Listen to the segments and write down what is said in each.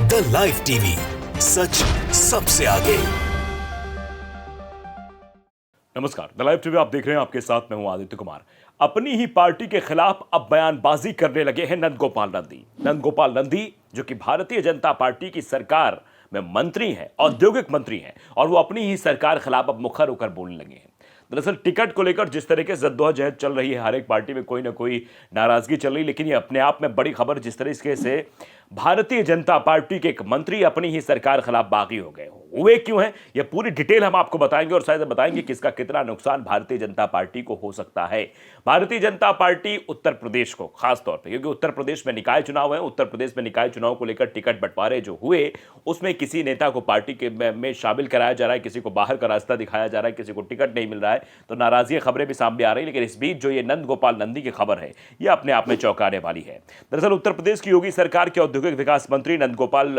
The live TV, सच सबसे आगे। नमस्कार, द लाइव टीवी आप देख रहे हैं। आपके साथ मैं हूं आदित्य कुमार। अपनी ही पार्टी के खिलाफ अब बयानबाजी करने लगे हैं नंदगोपाल नंदी। नंदगोपाल नंदी जो कि भारतीय जनता पार्टी की सरकार में मंत्री हैं, औद्योगिक मंत्री हैं, और वो अपनी ही सरकार खिलाफ अब मुखर होकर बोलने लगे हैं। दरअसल टिकट को लेकर जिस तरह के जद्दोजहद चल रही है, हर एक पार्टी में कोई ना कोई नाराजगी चल रही, लेकिन ये अपने आप में बड़ी खबर जिस तरीके से भारतीय जनता पार्टी के एक मंत्री अपनी ही सरकार खिलाफ बागी हो गए हुए क्यों हैं, ये पूरी डिटेल हम आपको बताएंगे और शायद बताएंगे कि इसका कितना नुकसान भारतीय जनता पार्टी को हो सकता है। भारतीय जनता पार्टी उत्तर प्रदेश को खास तौर पे, क्योंकि उत्तर प्रदेश में निकाय चुनाव है, उत्तर प्रदेश में निकाय चुनाव को लेकर टिकट बंटवारे जो हुए उसमें किसी नेता को पार्टी के में शामिल कराया जा रहा है, किसी को बाहर का रास्ता दिखाया जा रहा है, किसी को टिकट नहीं मिल रहा है, तो नाराजगी खबरें भी सामने आ रही है। लेकिन इस बीच जो ये नंदगोपाल नंदी की खबर है, ये अपने आप में चौंकाने वाली है। दरअसल उत्तर प्रदेश की योगी सरकार के औद्योगिक विकास मंत्री नंदगोपाल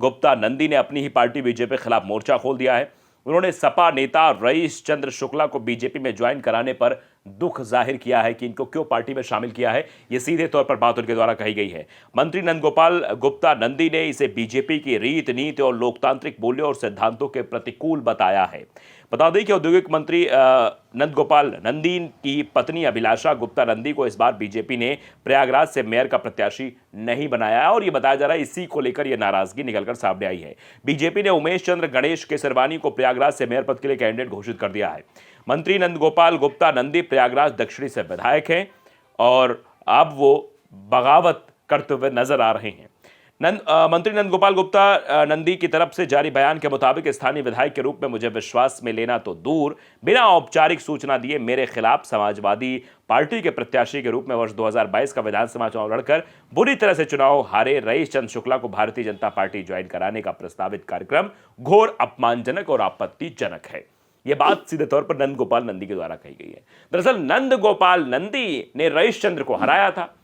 गुप्ता नंदी ने अपनी ही पार्टी बीजेपी के खिलाफ मोर्चा खोल दिया है। उन्होंने सपा नेता रईस चंद्र शुक्ला को बीजेपी में ज्वाइन कराने पर दुख जाहिर किया है कि इनको क्यों पार्टी में शामिल किया है। यह सीधे तौर पर बात उनके द्वारा कही गई है। मंत्री नंदगोपाल गुप्ता नंदी ने इसे बीजेपी की रीत नीति और लोकतांत्रिक मूल्यों और सिद्धांतों के प्रतिकूल बताया है। बता दें कि औद्योगिक मंत्री नंदगोपाल नंदी की पत्नी अभिलाषा गुप्ता नंदी को इस बार बीजेपी ने प्रयागराज से मेयर का प्रत्याशी नहीं बनाया है और यह बताया जा रहा है इसी को लेकर यह नाराजगी निकलकर सामने आई है। बीजेपी ने उमेश चंद्र गणेश केसरवानी को प्रयागराज से मेयर पद के लिए कैंडिडेट घोषित कर दिया है। मंत्री नंदगोपाल गुप्ता नंदी प्रयागराज दक्षिणी से विधायक हैं और अब वो बगावत करते हुए नजर आ रहे हैं। मंत्री नंदगोपाल गुप्ता नंदी की तरफ से जारी बयान के मुताबिक स्थानीय विधायक के रूप में मुझे विश्वास में लेना तो दूर, बिना औपचारिक सूचना दिए मेरे खिलाफ समाजवादी पार्टी के प्रत्याशी के रूप में वर्ष 2022 का विधानसभा चुनाव लड़कर बुरी तरह से चुनाव हारे रईस चंद्र शुक्ला को भारतीय जनता पार्टी ज्वाइन कराने का प्रस्तावित कार्यक्रम घोर अपमानजनक और आपत्तिजनक है। यह बात सीधे तौर पर नंदगोपाल नंदी के द्वारा कही गई है। दरअसल नंदगोपाल नंदी ने रईस चंद्र को हराया था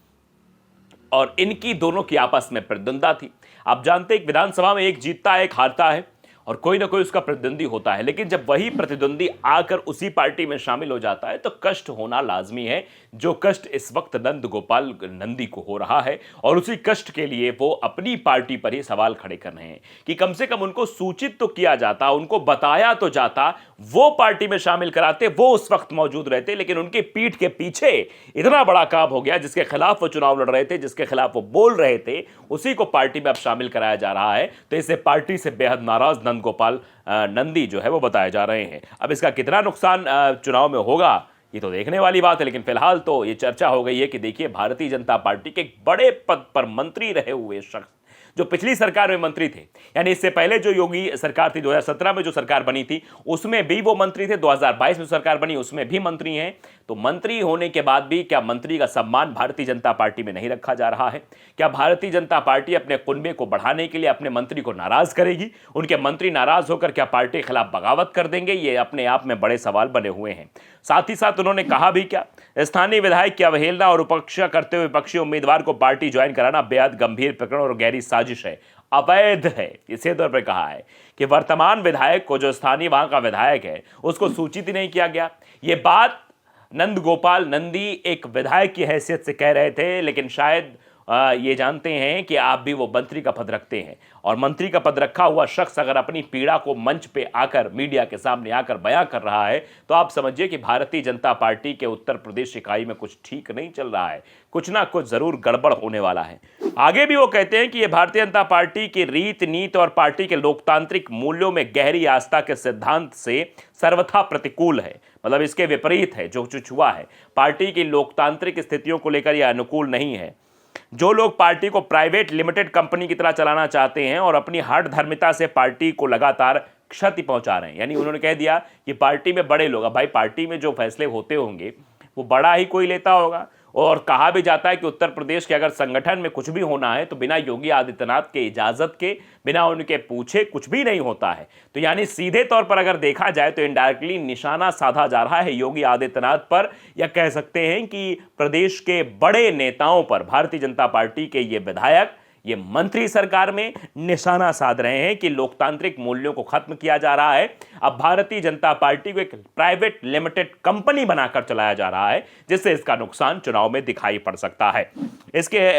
और इनकी दोनों की आपस में प्रतिद्वंदा थी। आप जानते हैं विधानसभा में एक जीतता है, एक हारता है और कोई ना कोई उसका प्रतिद्वंदी होता है, लेकिन जब वही प्रतिद्वंदी आकर उसी पार्टी में शामिल हो जाता है तो कष्ट होना लाजमी है, जो कष्ट इस वक्त नंदगोपाल नंदी को हो रहा है। और उसी कष्ट के लिए वो अपनी पार्टी पर ही सवाल खड़े कर रहे हैं कि कम से कम उनको सूचित तो किया जाता, उनको बताया तो जाता, वो पार्टी में शामिल कराते, वो उस वक्त मौजूद रहते। लेकिन उनके पीठ के पीछे इतना बड़ा काम हो गया, जिसके खिलाफ वो चुनाव लड़ रहे थे, जिसके खिलाफ वो बोल रहे थे, उसी को पार्टी में अब शामिल कराया जा रहा है। तो इससे पार्टी से बेहद नाराज नंदगोपाल नंदी जो है वो बताए जा रहे हैं। अब इसका कितना नुकसान चुनाव में होगा ये तो देखने वाली बात है, लेकिन फिलहाल तो ये चर्चा हो गई है कि देखिए भारतीय जनता पार्टी के एक बड़े पद पर मंत्री रहे हुए शख्स जो पिछली सरकार में मंत्री थे, यानी इससे पहले जो योगी सरकार थी 2017 में जो सरकार बनी थी उसमें भी वो मंत्री थे, 2022 में सरकार बनी उसमें भी मंत्री हैं। तो मंत्री होने के बाद भी क्या मंत्री का सम्मान भारतीय जनता पार्टी में नहीं रखा जा रहा है? क्या भारतीय जनता पार्टी अपने कुनबे को बढ़ाने के लिए अपने मंत्री को नाराज करेगी? उनके मंत्री नाराज होकर क्या पार्टी के खिलाफ बगावत कर देंगे? ये अपने आप में बड़े सवाल बने हुए हैं। साथ ही साथ उन्होंने कहा भी क्या, स्थानीय विधायक की अवहेलना और उपेक्षा करते हुए विपक्षी उम्मीदवार को पार्टी ज्वाइन कराना बेहद गंभीर प्रकरण और गहरी साजिश है, अवैध है। इसी तौर पर कहा है कि वर्तमान विधायक को, जो स्थानीय वहां का विधायक है, उसको सूचित ही नहीं किया गया। ये बात नंदगोपाल नंदी एक विधायक की हैसियत से कह रहे थे, लेकिन शायद ये जानते हैं कि आप भी वो मंत्री का पद रखते हैं और मंत्री का पद रखा हुआ शख्स अगर अपनी पीड़ा को मंच पे आकर, मीडिया के सामने आकर बयां कर रहा है तो आप समझिए कि भारतीय जनता पार्टी के उत्तर प्रदेश इकाई में कुछ ठीक नहीं चल रहा है, कुछ ना कुछ जरूर गड़बड़ होने वाला है। आगे भी वो कहते हैं कि ये भारतीय जनता पार्टी की रीत नीति और पार्टी के लोकतांत्रिक मूल्यों में गहरी आस्था के सिद्धांत से सर्वथा प्रतिकूल है, मतलब इसके विपरीत है। जो कुछ हुआ है पार्टी की लोकतांत्रिक स्थितियों को लेकर यह अनुकूल नहीं है। जो लोग पार्टी को प्राइवेट लिमिटेड कंपनी की तरह चलाना चाहते हैं और अपनी हठ धर्मिता से पार्टी को लगातार क्षति पहुंचा रहे हैं, यानी उन्होंने कह दिया कि पार्टी में बड़े लोग, भाई पार्टी में जो फैसले होते होंगे वो बड़ा ही कोई लेता होगा। और कहा भी जाता है कि उत्तर प्रदेश के अगर संगठन में कुछ भी होना है तो बिना योगी आदित्यनाथ के इजाजत के, बिना उनके पूछे कुछ भी नहीं होता है। तो यानी सीधे तौर पर अगर देखा जाए तो इनडायरेक्टली निशाना साधा जा रहा है योगी आदित्यनाथ पर, या कह सकते हैं कि प्रदेश के बड़े नेताओं पर। भारतीय जनता पार्टी के ये विधायक ये मंत्री सरकार में निशाना साध रहे हैं कि लोकतांत्रिक मूल्यों को खत्म किया जा रहा है। अब भारतीय जनता पार्टी को एक प्राइवेट लिमिटेड कंपनी बनाकर चलाया जा रहा है, जिससे इसका नुकसान चुनाव में दिखाई पड़ सकता है।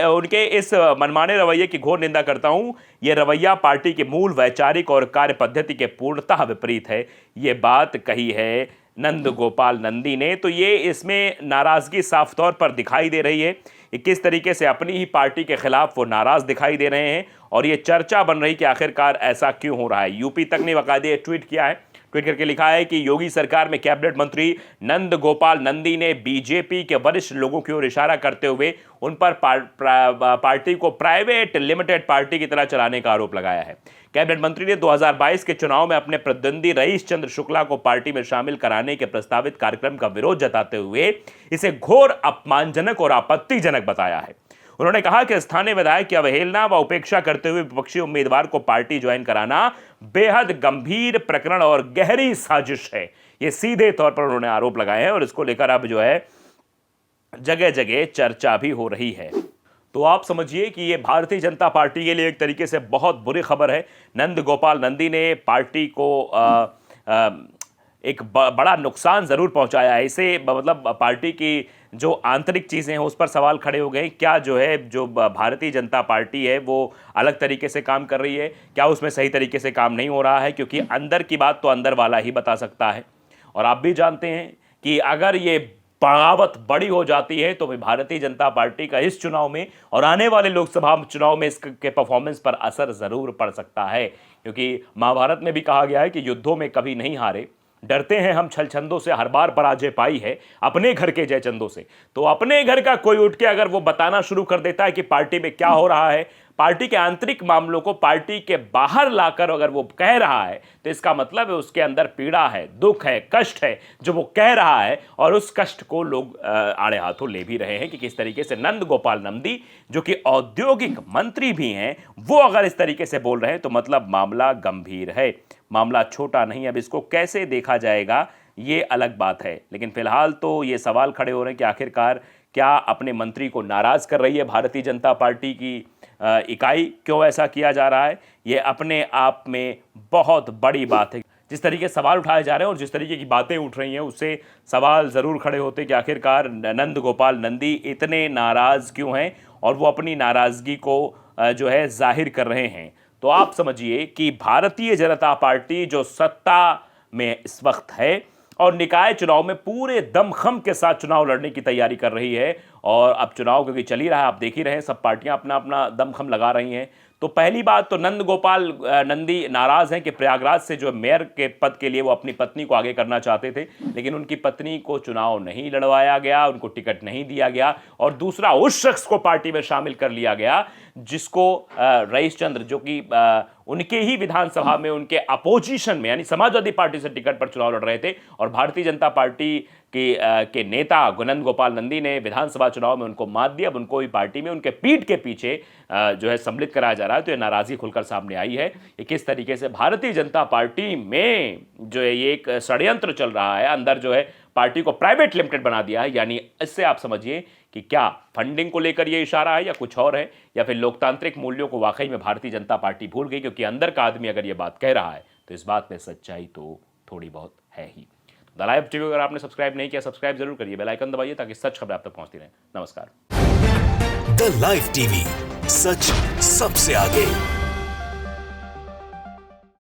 उनके इस मनमाने रवैये की घोर निंदा करता हूं। यह रवैया पार्टी के मूल वैचारिक और कार्य पद्धति के पूर्णतः विपरीत है। यह बात कही है नंद गोपाल नंदी ने, तो ये इसमें नाराजगी साफ तौर पर दिखाई दे रही है। किस तरीके से अपनी ही पार्टी के खिलाफ वो नाराज दिखाई दे रहे हैं और ये चर्चा बन रही कि आखिरकार ऐसा क्यों हो रहा है। यूपी तक ने बाकायदे ट्वीट किया है, ट्वीट करके लिखा है कि योगी सरकार में कैबिनेट मंत्री नंद गोपाल नंदी ने बीजेपी के वरिष्ठ लोगों की ओर इशारा करते हुए उन पर पार्टी को प्राइवेट लिमिटेड पार्टी की तरह चलाने का आरोप लगाया है। कैबिनेट मंत्री ने 2022 के चुनाव में अपने प्रतिद्वंदी रईस चंद्र शुक्ला को पार्टी में शामिल कराने के प्रस्तावित कार्यक्रम का विरोध जताते हुए इसे घोर अपमानजनक और आपत्तिजनक बताया है। उन्होंने कहा कि स्थानीय विधायक की अवहेलना व उपेक्षा करते हुए विपक्षी उम्मीदवार को पार्टी ज्वाइन कराना बेहद गंभीर प्रकरण और गहरी साजिश है। ये सीधे तौर पर उन्होंने आरोप लगाए हैं और इसको लेकर अब जो है जगह जगह चर्चा भी हो रही है। तो आप समझिए कि ये भारतीय जनता पार्टी के लिए एक तरीके से बहुत बुरी खबर है। नंद गोपाल नंदी ने पार्टी को एक बड़ा नुकसान ज़रूर पहुंचाया है। इसे मतलब पार्टी की जो आंतरिक चीज़ें हैं उस पर सवाल खड़े हो गए। क्या जो है जो भारतीय जनता पार्टी है वो अलग तरीके से काम कर रही है, क्या उसमें सही तरीके से काम नहीं हो रहा है? क्योंकि अंदर की बात तो अंदर वाला ही बता सकता है। और आप भी जानते हैं कि अगर ये बगावत बड़ी हो जाती है तो भारतीय जनता पार्टी का इस चुनाव में और आने वाले लोकसभा चुनाव में इसके परफॉर्मेंस पर असर ज़रूर पड़ सकता है। क्योंकि महाभारत में भी कहा गया है कि युद्धों में कभी नहीं हारे, डरते हैं हम छलछंदों से, हर बार पराजय पाई है अपने घर के जयचंदों से। तो अपने घर का कोई उठ के अगर वो बताना शुरू कर देता है कि पार्टी में क्या हो रहा है, पार्टी के आंतरिक मामलों को पार्टी के बाहर लाकर अगर वो कह रहा है, तो इसका मतलब है उसके अंदर पीड़ा है, दुख है, कष्ट है जो वो कह रहा है। और उस कष्ट को लोग आड़े हाथों ले भी रहे हैं कि किस तरीके से नंद गोपाल नंदी जो कि औद्योगिक मंत्री भी हैं, वो अगर इस तरीके से बोल रहे हैं तो मतलब मामला गंभीर है, मामला छोटा नहीं। अब इसको कैसे देखा जाएगा ये अलग बात है, लेकिन फिलहाल तो ये सवाल खड़े हो रहे हैं कि आखिरकार क्या अपने मंत्री को नाराज कर रही है भारतीय जनता पार्टी की इकाई, क्यों ऐसा किया जा रहा है? ये अपने आप में बहुत बड़ी बात है। जिस तरीके से सवाल उठाए जा रहे हैं और जिस तरीके की बातें उठ रही हैं उससे सवाल ज़रूर खड़े होते हैं कि आखिरकार नंद गोपाल नंदी इतने नाराज़ क्यों हैं और वो अपनी नाराज़गी को जो है जाहिर कर रहे हैं। तो आप समझिए कि भारतीय जनता पार्टी जो सत्ता में इस वक्त है और निकाय चुनाव में पूरे दमखम के साथ चुनाव लड़ने की तैयारी कर रही है, और अब चुनाव क्योंकि चल ही रहा है, आप देख ही रहे हैं, सब पार्टियां अपना अपना दमखम लगा रही हैं। तो पहली बात तो नंद गोपाल नंदी नाराज़ हैं कि प्रयागराज से जो मेयर के पद के लिए वो अपनी पत्नी को आगे करना चाहते थे, लेकिन उनकी पत्नी को चुनाव नहीं लड़वाया गया, उनको टिकट नहीं दिया गया। और दूसरा, उस शख्स को पार्टी में शामिल कर लिया गया जिसको रईस चंद्र, जो कि उनके ही विधानसभा में उनके अपोजिशन में यानी समाजवादी पार्टी से टिकट पर चुनाव लड़ रहे थे, और भारतीय जनता पार्टी के नेता नंद गोपाल नंदी ने विधानसभा चुनाव में उनको मात दिया। अब उनको ही पार्टी में उनके पीठ के पीछे जो है सम्मिलित कराया जा रहा है। तो ये नाराज़गी खुलकर सामने आई है कि किस तरीके से भारतीय जनता पार्टी में जो है ये एक षड्यंत्र चल रहा है, अंदर जो है पार्टी को प्राइवेट लिमिटेड बना दिया है। यानी इससे आप समझिए कि क्या फंडिंग को लेकर ये इशारा है या कुछ और है, या फिर लोकतांत्रिक मूल्यों को वाकई में भारतीय जनता पार्टी भूल गई। क्योंकि अंदर का आदमी अगर ये बात कह रहा है तो इस बात में सच्चाई तो थोड़ी बहुत है ही। द लाइव टीवी अगर आपने सब्सक्राइब नहीं किया, सब्सक्राइब जरूर करिए, बेल आइकन दबाइए ताकि सच खबरें आप तक पहुंचती रहें। नमस्कार। द लाइव टीवी, सच सबसे आगे।